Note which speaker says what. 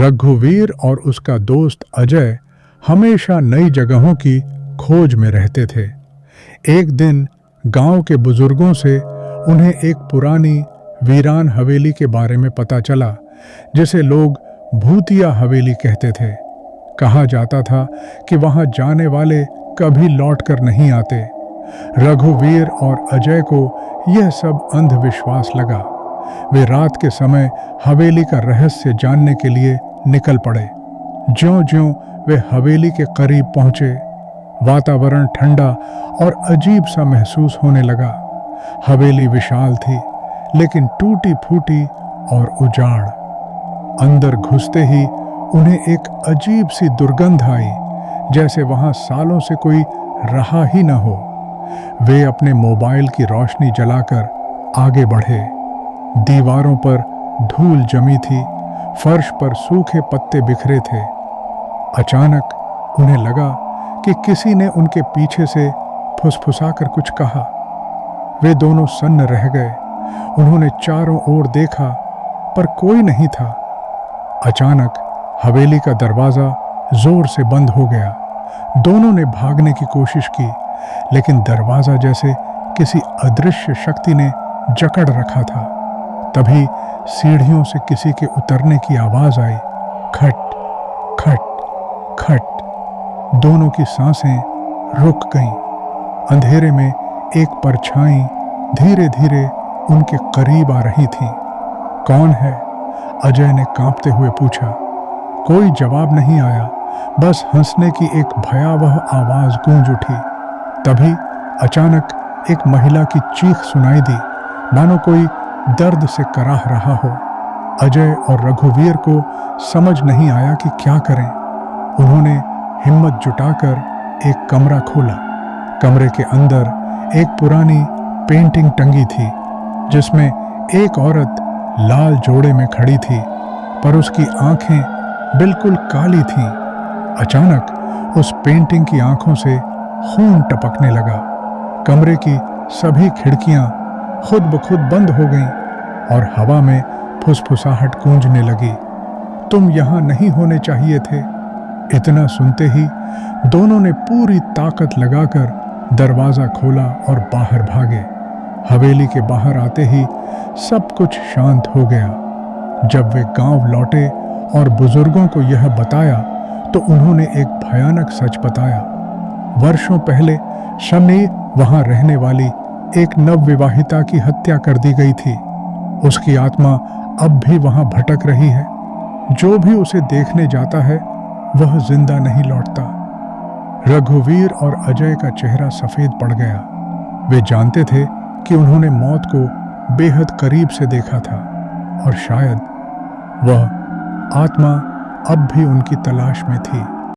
Speaker 1: रघुवीर और उसका दोस्त अजय हमेशा नई जगहों की खोज में रहते थे। एक दिन गांव के बुजुर्गों से उन्हें एक पुरानी वीरान हवेली के बारे में पता चला, जिसे लोग भूतिया हवेली कहते थे। कहा जाता था कि वहां जाने वाले कभी लौटकर नहीं आते। रघुवीर और अजय को यह सब अंधविश्वास लगा। वे रात के समय हवेली का रहस्य जानने के लिए निकल पड़े। ज्यों-ज्यों वे हवेली के करीब पहुंचे, वातावरण ठंडा और अजीब सा महसूस होने लगा। हवेली विशाल थी, लेकिन टूटी फूटी और उजाड़। अंदर घुसते ही उन्हें एक अजीब सी दुर्गंध आई, जैसे वहां सालों से कोई रहा ही न हो। वे अपने मोबाइल की रोशनी जलाकर आगे बढ़े। दीवारों पर धूल जमी थी, फर्श पर सूखे पत्ते बिखरे थे। अचानक उन्हें लगा कि किसी ने उनके पीछे से फुसफुसाकर कुछ कहा। वे दोनों सन्न रह गए। उन्होंने चारों ओर देखा, पर कोई नहीं था। अचानक हवेली का दरवाजा जोर से बंद हो गया। दोनों ने भागने की कोशिश की, लेकिन दरवाजा जैसे किसी अदृश्य शक्ति ने जकड़ रखा था। तभी सीढ़ियों से किसी के उतरने की आवाज आई। खट खट खट। दोनों की सांसें रुक गईं। अंधेरे में एक परछाई धीरे धीरे उनके करीब आ रही थी। कौन है? अजय ने कांपते हुए पूछा। कोई जवाब नहीं आया, बस हंसने की एक भयावह आवाज गूंज उठी। तभी अचानक एक महिला की चीख सुनाई दी, मानो कोई दर्द से कराह रहा हो। अजय और रघुवीर को समझ नहीं आया कि क्या करें। उन्होंने हिम्मत जुटाकर एक कमरा खोला। कमरे के अंदर एक पुरानी पेंटिंग टंगी थी, जिसमें एक औरत लाल जोड़े में खड़ी थी, पर उसकी आंखें बिल्कुल काली थीं। अचानक उस पेंटिंग की आंखों से खून टपकने लगा। कमरे की सभी खिड़कियां खुद ब खुद बंद हो गईं और हवा में फुसफुसाहट गूंजने लगी। तुम यहां नहीं होने चाहिए थे। इतना सुनते ही दोनों ने पूरी ताकत लगाकर दरवाजा खोला और बाहर भागे। हवेली के बाहर आते ही सब कुछ शांत हो गया। जब वे गांव लौटे और बुजुर्गों को यह बताया, तो उन्होंने एक भयानक सच बताया। वर्षों पहले शमी वहां रहने वाली एक नवविवाहिता की हत्या कर दी गई थी। उसकी आत्मा अब भी वहां भटक रही है। जो भी उसे देखने जाता है, वह जिंदा नहीं लौटता। रघुवीर और अजय का चेहरा सफेद पड़ गया। वे जानते थे कि उन्होंने मौत को बेहद करीब से देखा था, और शायद वह आत्मा अब भी उनकी तलाश में थी।